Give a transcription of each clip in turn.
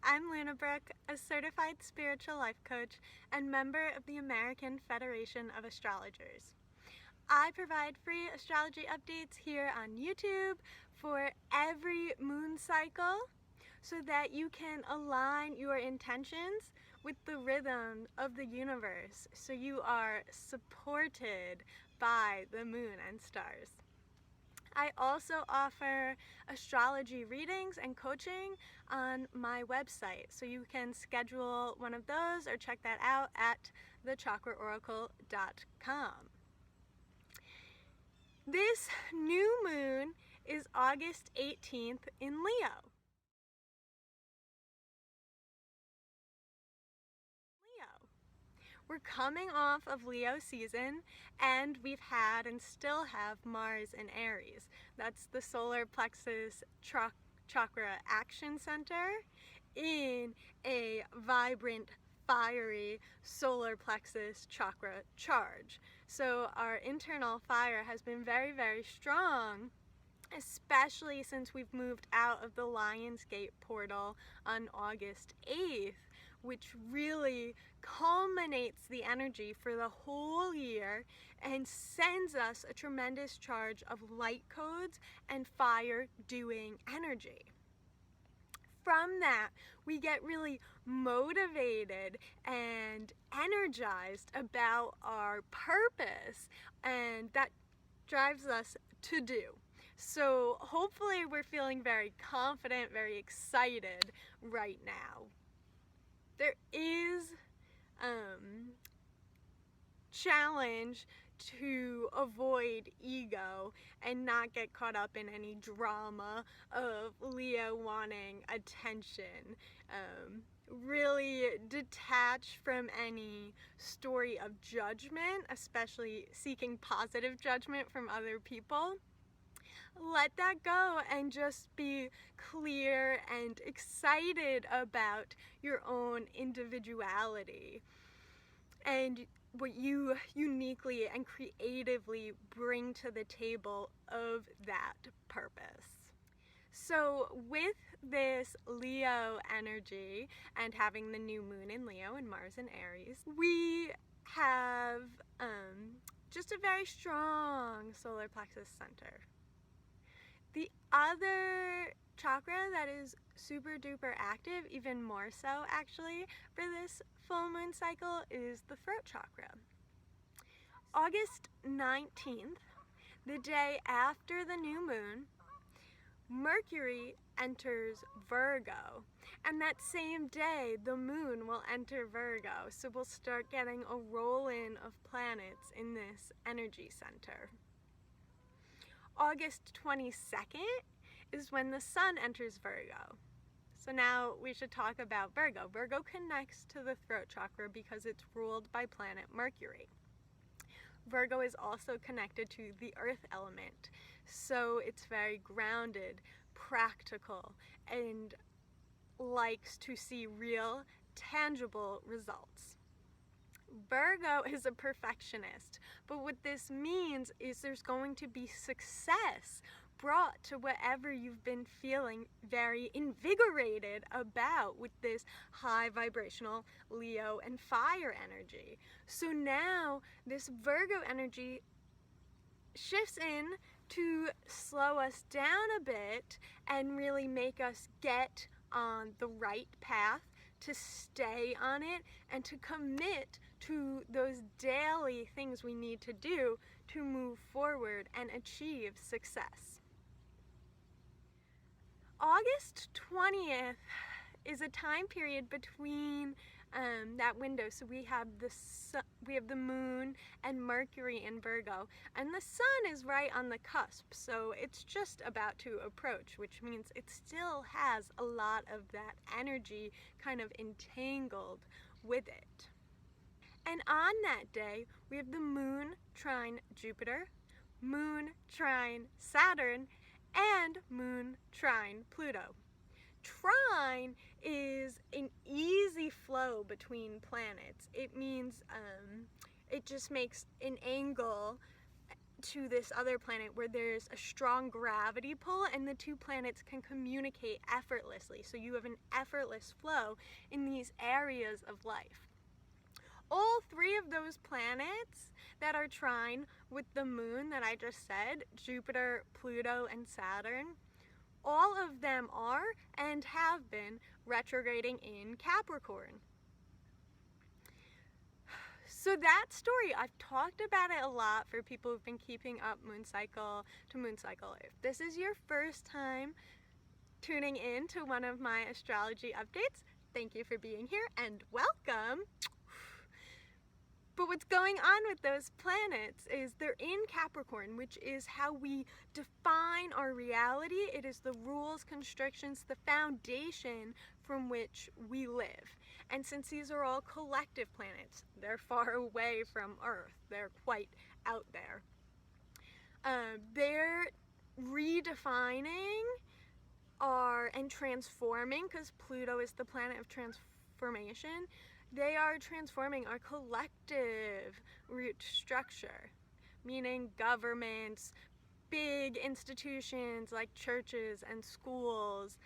I'm Brooke, a certified spiritual life coach and member of the American Federation of Astrologers. I provide free astrology updates here on YouTube for every moon cycle so that you can align your intentions with the rhythm of the universe so you are supported by the moon and stars. I also offer astrology readings and coaching on my website, so you can schedule one of those or check that out at thechakraoracle.com. This new moon is August 18th in Leo. We're coming off of Leo season, and we've had and still have Mars in Aries. That's the solar plexus chakra action center in a vibrant, fiery solar plexus chakra charge. So our internal fire has been very, very strong, especially since we've moved out of the Lionsgate portal on August 8th, which really culminates the energy for the whole year and sends us a tremendous charge of light codes and fire doing energy. From that, we get really motivated and energized about our purpose, and that drives us to do. So hopefully we're feeling very confident, very excited right now. There is challenge to avoid ego and not get caught up in any drama of Leo wanting attention. Really detach from any story of judgment, especially seeking positive judgment from other people. Let that go and just be clear and excited about your own individuality and what you uniquely and creatively bring to the table of that purpose. So with this Leo energy and having the new moon in Leo and Mars in Aries, we have just a very strong solar plexus center. The other chakra that is super duper active, even more so actually, for this full moon cycle is the throat chakra. August 19th, the day after the new moon, Mercury enters Virgo, and that same day the moon will enter Virgo, so we'll start getting a roll-in of planets in this energy center. August 22nd is when the sun enters Virgo. So now we should talk about Virgo. Virgo connects to the throat chakra because it's ruled by planet Mercury. Virgo is also connected to the earth element, so it's very grounded, practical, and likes to see real, tangible results. Virgo is a perfectionist, but what this means is there's going to be success brought to whatever you've been feeling very invigorated about with this high vibrational Leo and fire energy. So now this Virgo energy shifts in to slow us down a bit and really make us get on the right path, to stay on it, and to commit to those daily things we need to do to move forward and achieve success. August 20th is a time period between that window. So we have the moon and Mercury in Virgo, and the sun is right on the cusp, so it's just about to approach, which means it still has a lot of that energy kind of entangled with it. And on that day, we have the moon trine Jupiter, moon trine Saturn, and moon trine Pluto. Trine is an easy flow between planets. It means it just makes an angle to this other planet where there's a strong gravity pull and the two planets can communicate effortlessly. So you have an effortless flow in these areas of life. All three of those planets that are trine with the moon that I just said, Jupiter, Pluto, and Saturn, all of them are and have been retrograding in Capricorn. So that story, I've talked about it a lot for people who've been keeping up moon cycle to moon cycle. If this is your first time tuning in to one of my astrology updates, thank you for being here and welcome. But what's going on with those planets is they're in Capricorn, which is how we define our reality. It is the rules, constrictions, the foundation from which we live. And since these are all collective planets, they're far away from Earth. They're quite out there. They're redefining and transforming, because Pluto is the planet of transformation. They are transforming our collective root structure, meaning governments, big institutions like churches and schools,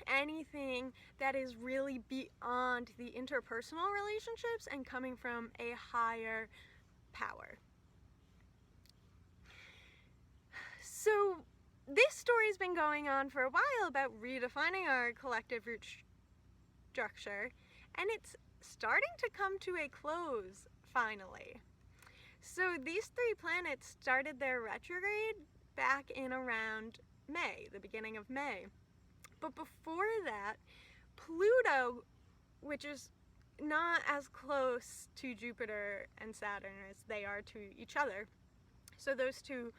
anything that is really beyond the interpersonal relationships and coming from a higher power. So this story's been going on for a while about redefining our collective root structure, and it's starting to come to a close finally. So these three planets started their retrograde back in around May, the beginning of May. But before that, Pluto, which is not as close to Jupiter and Saturn as they are to each other, so those two,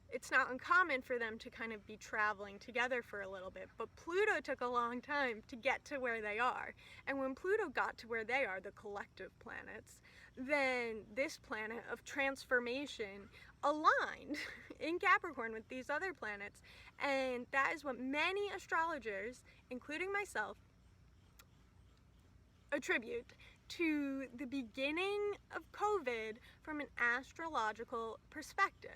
it's not uncommon for them to kind of be traveling together for a little bit, but Pluto took a long time to get to where they are. And when Pluto got to where they are, the collective planets, then this planet of transformation aligned in Capricorn with these other planets. And that is what many astrologers, including myself, attribute to the beginning of COVID from an astrological perspective.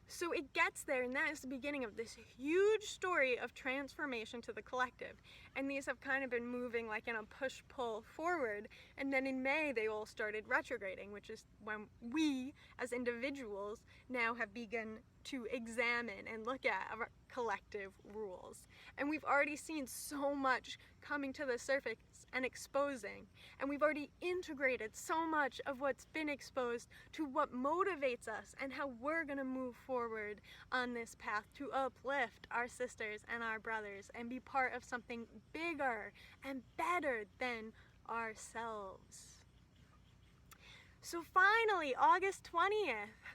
So it gets there, and that is the beginning of this huge story of transformation to the collective. And these have kind of been moving like in a push-pull forward. And then in May, they all started retrograding, which is when we, as individuals, now have begun to examine and look at our collective rules. And we've already seen so much coming to the surface and exposing. And we've already integrated so much of what's been exposed to what motivates us and how we're going to move forward on this path to uplift our sisters and our brothers and be part of something bigger and better than ourselves. So finally, August 20th,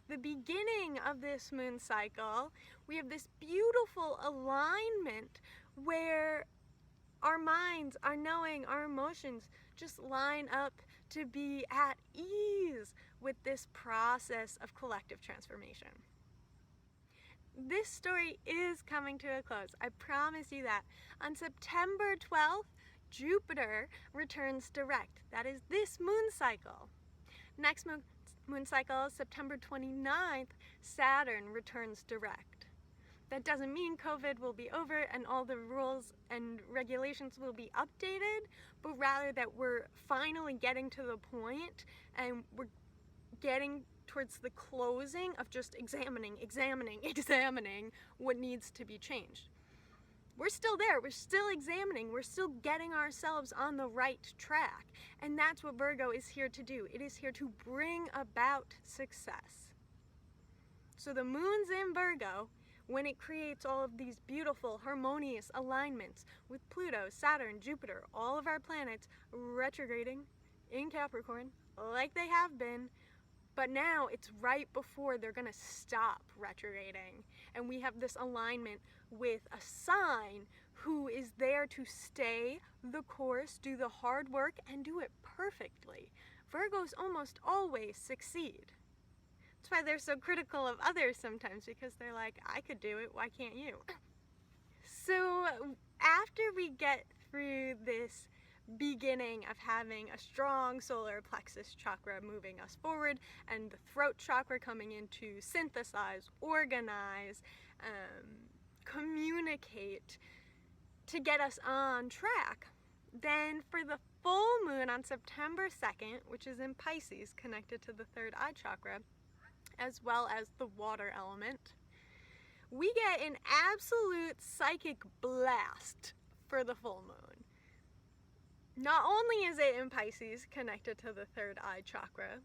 the beginning of this moon cycle, we have this beautiful alignment where our minds, our knowing, our emotions just line up to be at ease with this process of collective transformation. This story is coming to a close. I promise you that. On September 12th, Jupiter returns direct. That is this moon cycle. Next moon cycle, September 29th, Saturn returns direct. That doesn't mean COVID will be over and all the rules and regulations will be updated, but rather that we're finally getting to the point and we're getting towards the closing of just examining what needs to be changed. We're still there, we're still examining, we're still getting ourselves on the right track. And that's what Virgo is here to do. It is here to bring about success. So the moon's in Virgo when it creates all of these beautiful, harmonious alignments with Pluto, Saturn, Jupiter, all of our planets retrograding in Capricorn like they have been. But now it's right before they're going to stop retrograding. And we have this alignment with a sign who is there to stay the course, do the hard work, and do it perfectly. Virgos almost always succeed. That's why they're so critical of others sometimes, because they're like, I could do it, why can't you? So after we get through this beginning of having a strong solar plexus chakra moving us forward, and the throat chakra coming in to synthesize, organize, communicate, to get us on track. Then for the full moon on September 2nd, which is in Pisces, connected to the third eye chakra, as well as the water element, we get an absolute psychic blast for the full moon. Not only is it in Pisces, connected to the third eye chakra,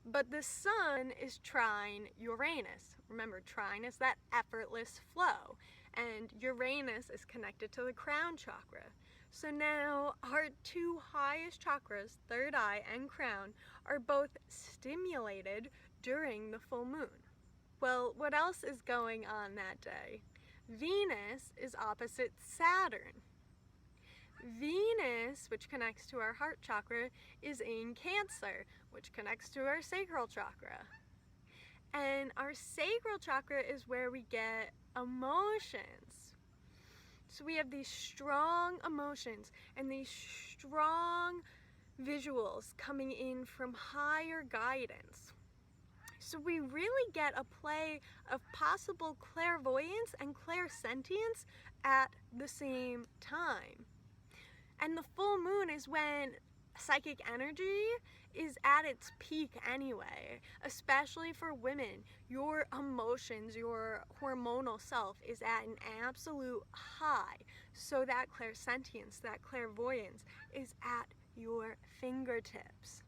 but the sun is trine Uranus. Remember, trine is that effortless flow, and Uranus is connected to the crown chakra. So now our two highest chakras, third eye and crown, are both stimulated during the full moon. Well, what else is going on that day? Venus is opposite Saturn. Venus, which connects to our heart chakra, is in Cancer, which connects to our sacral chakra. And our sacral chakra is where we get emotions. So we have these strong emotions and these strong visuals coming in from higher guidance. So we really get a play of possible clairvoyance and clairsentience at the same time. And the full moon is when psychic energy is at its peak anyway, especially for women. Your emotions, your hormonal self is at an absolute high. So that clairsentience, that clairvoyance is at your fingertips.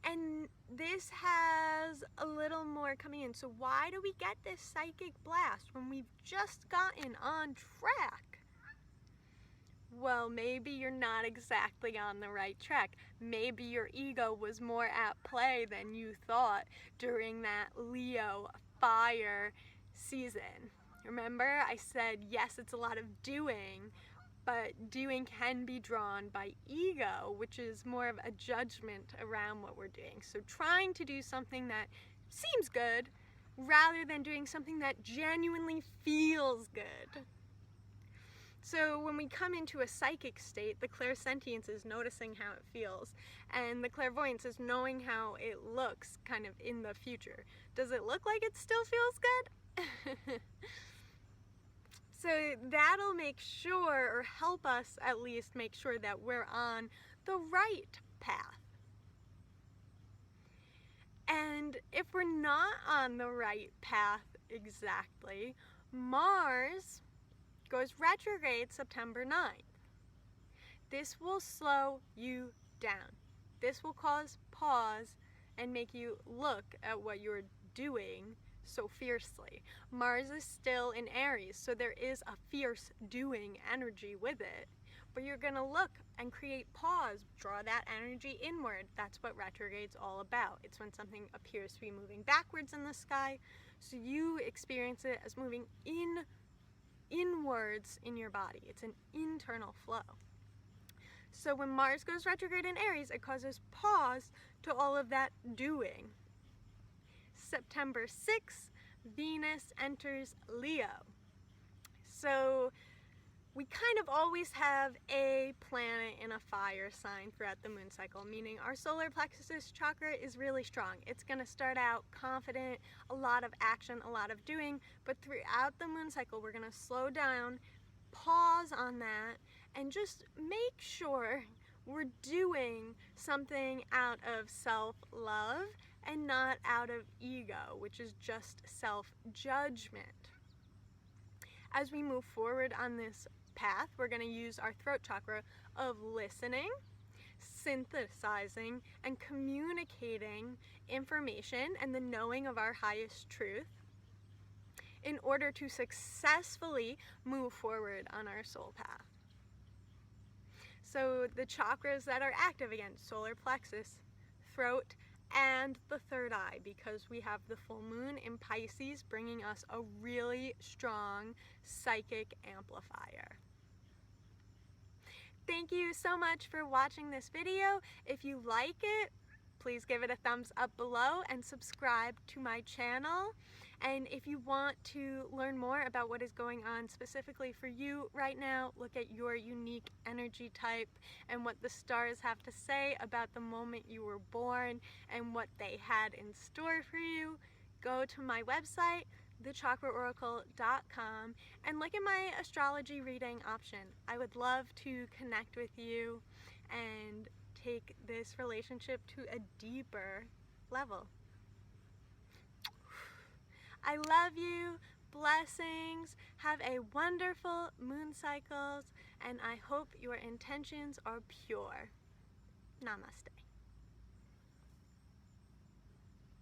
And this has a little more coming in. So why do we get this psychic blast when we've just gotten on track? Well, maybe you're not exactly on the right track. Maybe your ego was more at play than you thought during that Leo fire season. Remember, I said, yes, it's a lot of doing, but doing can be drawn by ego, which is more of a judgment around what we're doing. So trying to do something that seems good rather than doing something that genuinely feels good. So when we come into a psychic state, the clairsentience is noticing how it feels, and the clairvoyance is knowing how it looks kind of in the future. Does it look like it still feels good? So that'll make sure, or help us at least make sure, that we're on the right path. And if we're not on the right path exactly, Mars goes retrograde September 9th. This will slow you down. This will cause pause and make you look at what you're doing so fiercely. Mars is still in Aries, so there is a fierce doing energy with it, but you're gonna look and create pause, draw that energy inward. That's what retrograde's all about. It's when something appears to be moving backwards in the sky, so you experience it as moving inwards in your body. It's an internal flow. So when Mars goes retrograde in Aries, it causes pause to all of that doing. September 6th, Venus enters Leo. So we kind of always have a planet in a fire sign throughout the moon cycle, meaning our solar plexus chakra is really strong. It's going to start out confident, a lot of action, a lot of doing, but throughout the moon cycle we're going to slow down, pause on that, and just make sure we're doing something out of self-love and not out of ego, which is just self-judgment. As we move forward on this path, we're going to use our throat chakra of listening, synthesizing, and communicating information and the knowing of our highest truth in order to successfully move forward on our soul path. So the chakras that are active, again, solar plexus, throat, and the third eye, because we have the full moon in Pisces bringing us a really strong psychic amplifier. Thank you so much for watching this video. If you like it, please give it a thumbs up below and subscribe to my channel. And if you want to learn more about what is going on specifically for you right now, look at your unique energy type and what the stars have to say about the moment you were born and what they had in store for you, go to my website, thechakraoracle.com, and look at my astrology reading option. I would love to connect with you and take this relationship to a deeper level. I love you. Blessings. Have a wonderful moon cycles, and I hope your intentions are pure. Namaste.